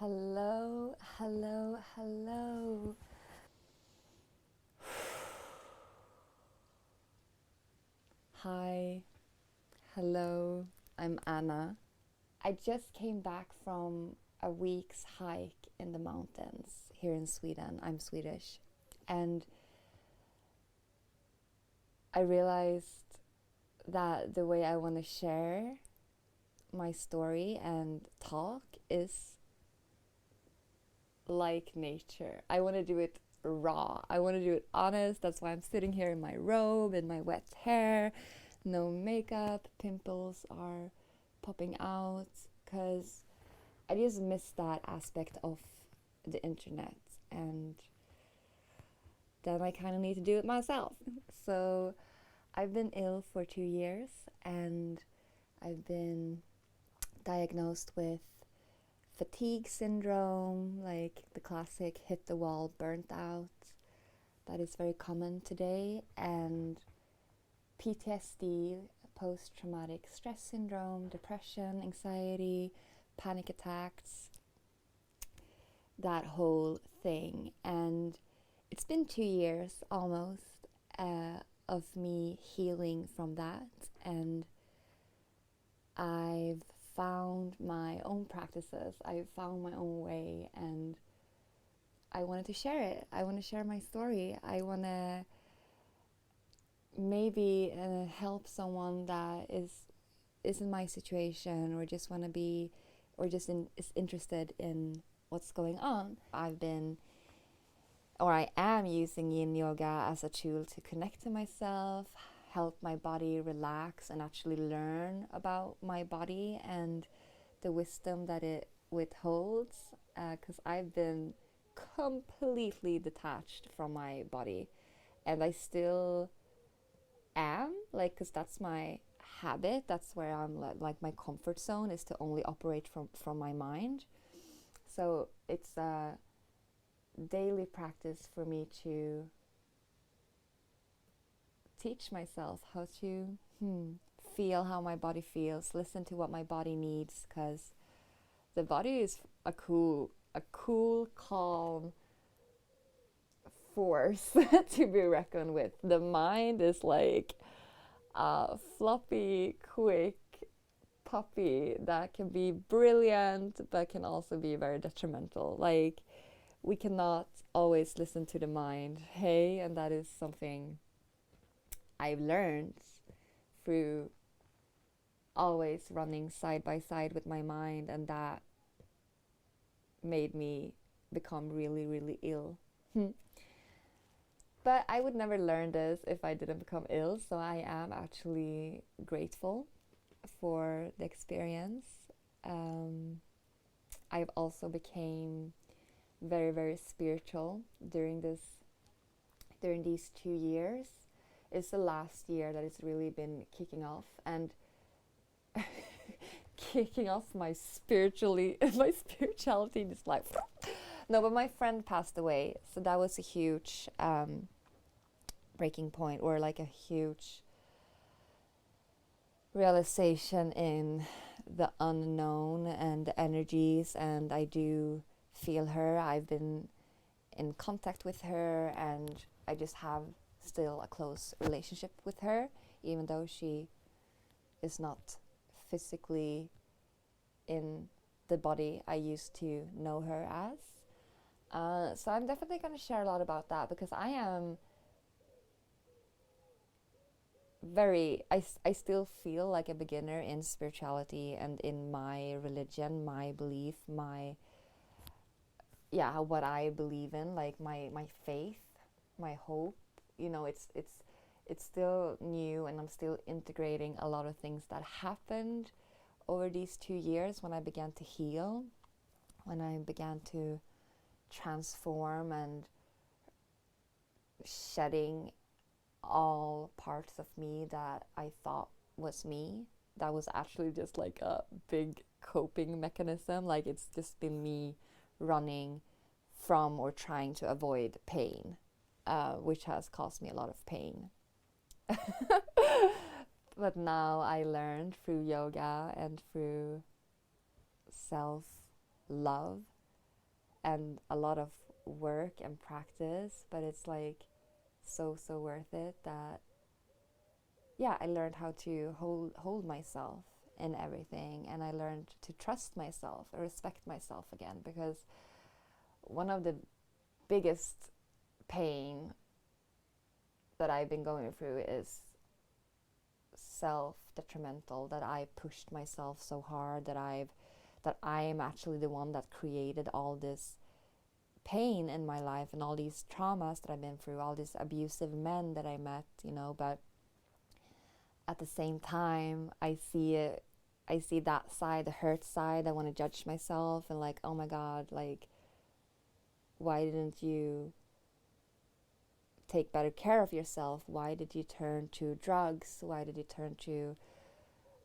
Hello, hello, hello. Hi, hello, I'm Anna. I just came back from a week's hike in the mountains here in Sweden. I'm Swedish. And I realized that the way I want to share my story and talk is like nature. I want to do it raw. I want to do it honest. That's why I'm sitting here in my robe and my wet hair, no makeup, pimples are popping out because I just miss that aspect of the internet, and then I kind of need to do it myself. So I've been ill for 2 years, and I've been diagnosed with fatigue syndrome, like the classic hit the wall, burnt out, that is very common today, and PTSD, post traumatic stress syndrome, depression, anxiety, panic attacks, that whole thing. And it's been 2 years almost of me healing from that, and I've found my own practices, I've found my own way, and I wanted to share it. I want to share my story. I want to maybe help someone that is in my situation, or just want to be, or just is interested in what's going on. I am using yin yoga as a tool to connect to myself, help my body relax, and actually learn about my body and the wisdom that it withholds, because I've been completely detached from my body, and I still am, like, because that's my habit. That's where I'm, like my comfort zone is to only operate from my mind. So it's a daily practice for me to teach myself how to feel how my body feels, listen to what my body needs, because the body is a cool, calm force to be reckoned with. The mind is like a floppy, quick puppy that can be brilliant but can also be very detrimental. Like, we cannot always listen to the mind, hey, and that is something I've learned through always running side by side with my mind, and that made me become really, really ill. But I would never learn this if I didn't become ill, so I am actually grateful for the experience. Um, I've also became very, very spiritual during these 2 years. It's the last year that it's really been kicking off, and kicking off my spirituality just like no, but my friend passed away, so that was a huge breaking point, or like a huge realization in the unknown and the energies, and I do feel her. I've been in contact with her, and I just have still a close relationship with her, even though she is not physically in the body I used to know her as. So I'm definitely going to share a lot about that, because I am I still feel like a beginner in spirituality and in my religion, my belief, what I believe in, like my faith, my hope. It's still new, and I'm still integrating a lot of things that happened over these 2 years when I began to heal, when I began to transform and shedding all parts of me that I thought was me. That was actually just like a big coping mechanism. Like, it's just been me running from or trying to avoid pain, which has caused me a lot of pain. But now I learned through yoga and through self love and a lot of work and practice, but it's like so worth it that yeah, I learned how to hold myself in everything, and I learned to trust myself and respect myself again, because one of the biggest pain that I've been going through is self-detrimental, that I pushed myself so hard, that I am actually the one that created all this pain in my life and all these traumas that I've been through, all these abusive men that I met, but at the same time I see that side, the hurt side. I want to judge myself and like, oh my God, like, why didn't you take better care of yourself? Why did you turn to drugs? Why did you turn to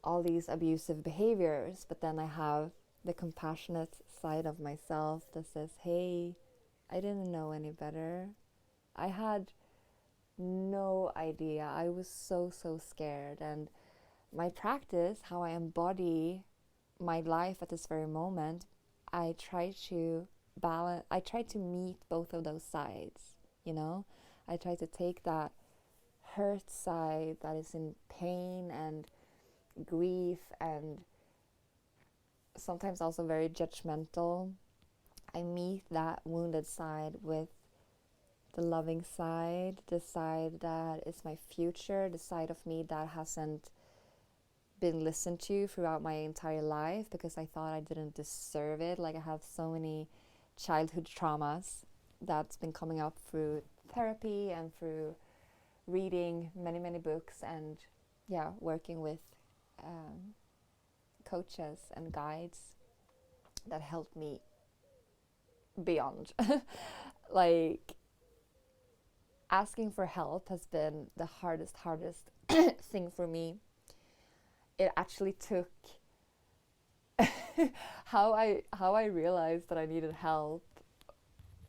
all these abusive behaviors? But then I have the compassionate side of myself that says, hey, I didn't know any better. I had no idea. I was so scared. And my practice, how I embody my life at this very moment, I try to meet both of those sides, I try to take that hurt side that is in pain and grief and sometimes also very judgmental. I meet that wounded side with the loving side, the side that is my future, the side of me that hasn't been listened to throughout my entire life because I thought I didn't deserve it. Like, I have so many childhood traumas that's been coming up through therapy and through reading many books and working with coaches and guides that helped me beyond. Like, asking for help has been the hardest thing for me. It actually took how I realized that I needed help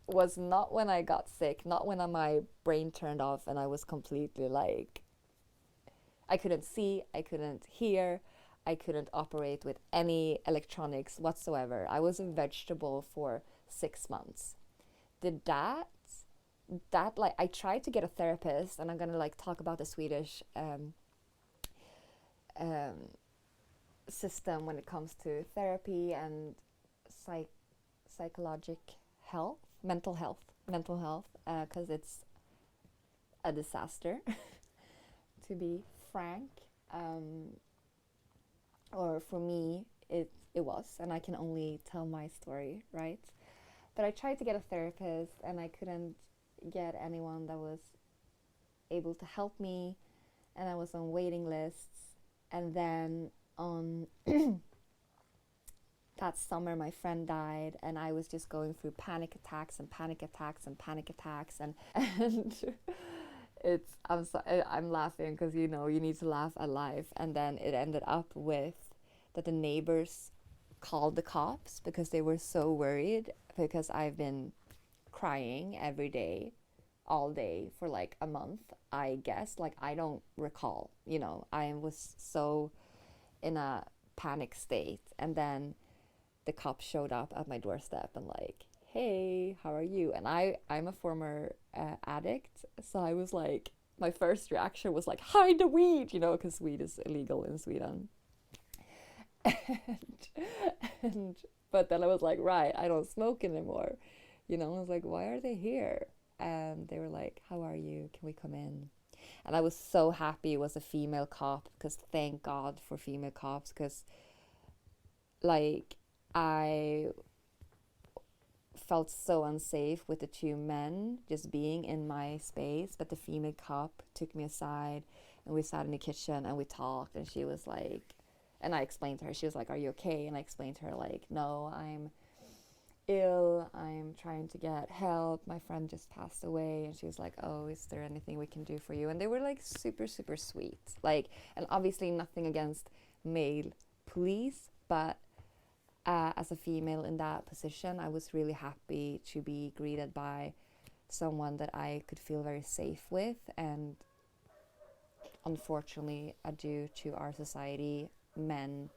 was not when I got sick, not when my brain turned off and I was completely like, I couldn't see, I couldn't hear, I couldn't operate with any electronics whatsoever. I was a vegetable for 6 months. Did that like, I tried to get a therapist, and I'm gonna like talk about the Swedish system when it comes to therapy and psychologic health, mental health, because it's a disaster, to be frank. Or for me, it was, and I can only tell my story, right? But I tried to get a therapist, and I couldn't get anyone that was able to help me, and I was on waiting lists. And then on that summer, my friend died, and I was just going through panic attacks, and I'm laughing because you need to laugh at life. And then it ended up with that the neighbors called the cops because they were so worried, because I've been crying every day, all day for like a month, I guess. Like, I don't recall, I was so in a panic state. And then the cops showed up at my doorstep and like, hey, how are you? And I'm a former addict, so I was like, my first reaction was like, hide the weed, because weed is illegal in Sweden. and but then I was like, right, I don't smoke anymore. I was like, why are they here? And they were like, how are you? Can we come in? And I was so happy it was a female cop, because thank God for female cops, because like, I felt so unsafe with the two men just being in my space. But the female cop took me aside, and we sat in the kitchen and we talked, and she was like, and I explained to her, she was like, are you okay? And I explained to her like, no, I'm ill, I'm trying to get help, my friend just passed away. And she was like, oh, is there anything we can do for you? And they were like super sweet, like, and obviously nothing against male police, but as a female in that position, I was really happy to be greeted by someone that I could feel very safe with. And unfortunately, due to our society, men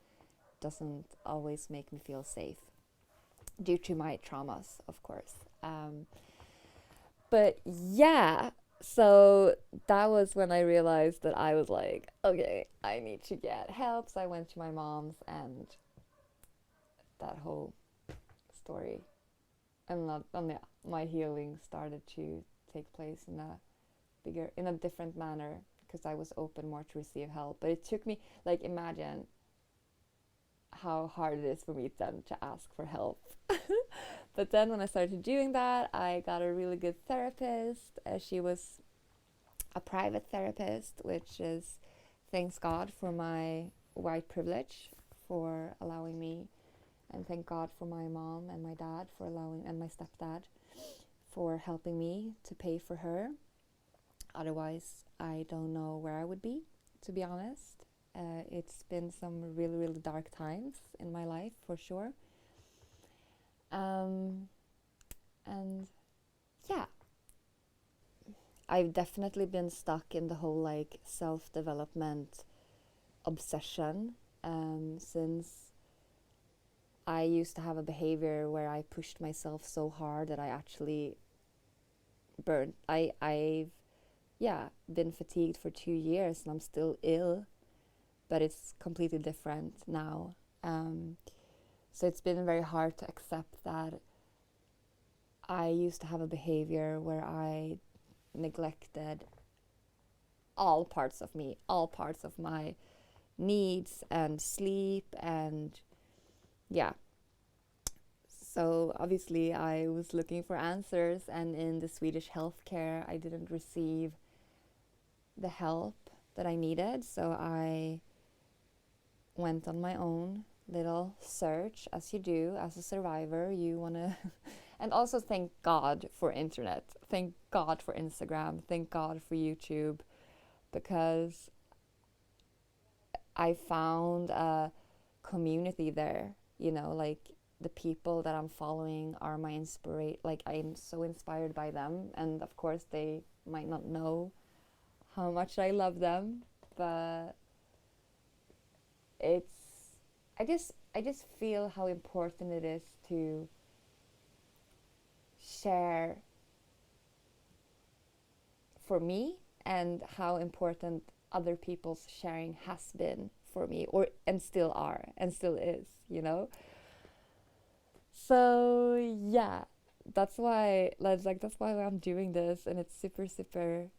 doesn't always make me feel safe. due to my traumas, of course. But yeah, so that was when I realized that I was like, okay, I need to get help. So I went to my mom's, and that whole story, and yeah, my healing started to take place in a different manner, because I was open more to receive help. But it took me, like, imagine how hard it is for me then to ask for help. But then when I started doing that, I got a really good therapist. She was a private therapist, which is, thanks God for my white privilege for allowing me, and thank God for my mom and my dad for allowing, and my stepdad for helping me to pay for her. Otherwise, I don't know where I would be, to be honest. It's been some really, really dark times in my life, for sure. And yeah, I've definitely been stuck in the whole like self-development obsession, since I used to have a behavior where I pushed myself so hard that I actually burned. I've been fatigued for 2 years, and I'm still ill, but it's completely different now. So it's been very hard to accept that I used to have a behavior where I neglected all parts of me, all parts of my needs and sleep, and yeah. So obviously I was looking for answers, and in the Swedish healthcare I didn't receive the help that I needed. So I went on my own little search, as you do as a survivor. You want to and also thank God for internet, thank God for Instagram, thank God for YouTube, because I found a community there, like the people that I'm following are my inspiration. Like, I'm so inspired by them, and of course they might not know how much I love them, but it's I just feel how important it is to share for me, and how important other people's sharing has been for me, or and still are and still is. So yeah, that's why I'm doing this, and it's super, super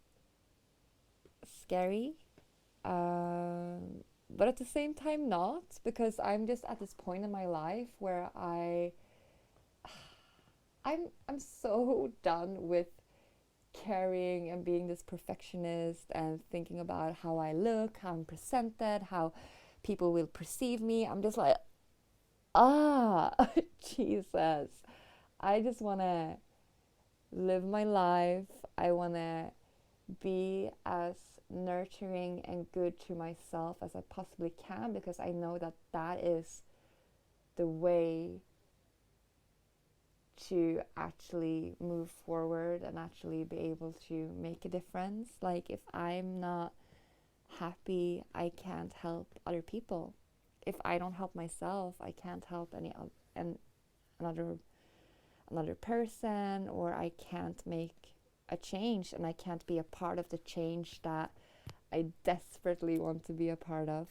scary, but at the same time not, because I'm just at this point in my life where I'm so done with caring and being this perfectionist and thinking about how I look, how I'm presented, how people will perceive me. I'm just like, Jesus. I just want to live my life. I want to be as nurturing and good to myself as I possibly can, because I know that that is the way to actually move forward and actually be able to make a difference. Like, if I'm not happy, I can't help other people. If I don't help myself, I can't help another person, or I can't make a change, and I can't be a part of the change that I desperately want to be a part of.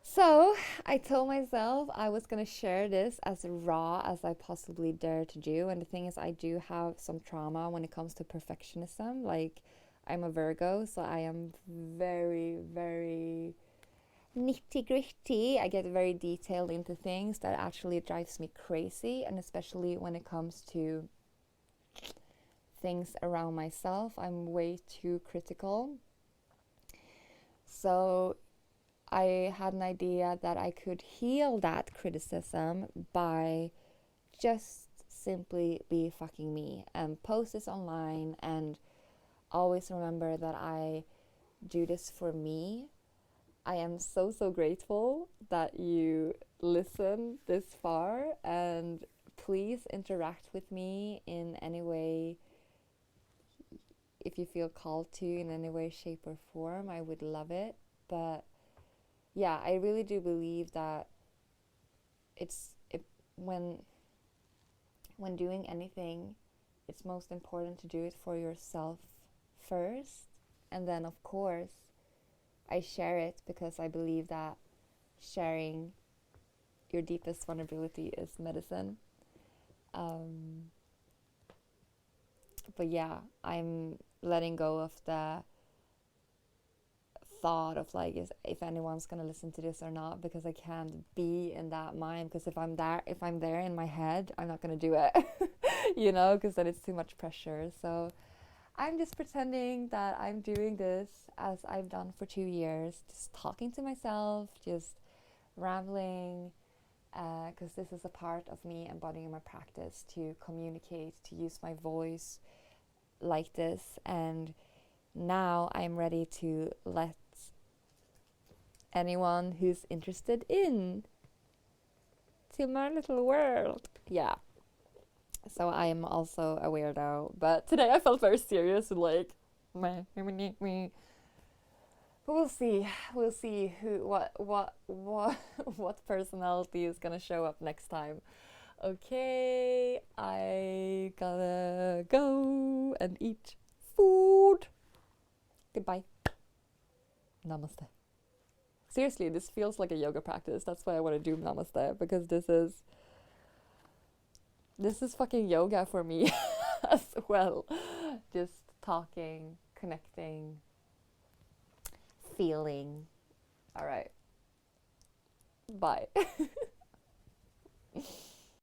So I told myself I was going to share this as raw as I possibly dare to do. And the thing is, I do have some trauma when it comes to perfectionism. Like, I'm a Virgo, so I am very, very nitty gritty. I get very detailed into things that actually drives me crazy. And especially when it comes to things around myself, I'm way too critical. So I had an idea that I could heal that criticism by just simply be fucking me and post this online, and always remember that I do this for me. I am so, so grateful that you listen this far, and please interact with me in any way. If you feel called to, in any way, shape, or form, I would love it. But yeah, I really do believe that when doing anything, it's most important to do it for yourself first, and then of course I share it because I believe that sharing your deepest vulnerability is medicine. But yeah, I'm letting go of the thought of like, if anyone's gonna listen to this or not, because I can't be in that mind, because if I'm there in my head, I'm not gonna do it. You know, because then it's too much pressure. So I'm just pretending that I'm doing this as I've done for 2 years, just talking to myself, just rambling, because this is a part of me embodying my practice to communicate, to use my voice like this. And now I'm ready to let anyone who's interested in to my little world. Yeah. So I am also a weirdo, but today I felt very serious and like, meh. But we'll see. We'll see what personality is gonna show up next time. Okay, I gotta go and eat food. Goodbye. Namaste. Seriously, this feels like a yoga practice. That's why I want to do namaste, because this is fucking yoga for me as well. Just talking, connecting, feeling. All right. Bye.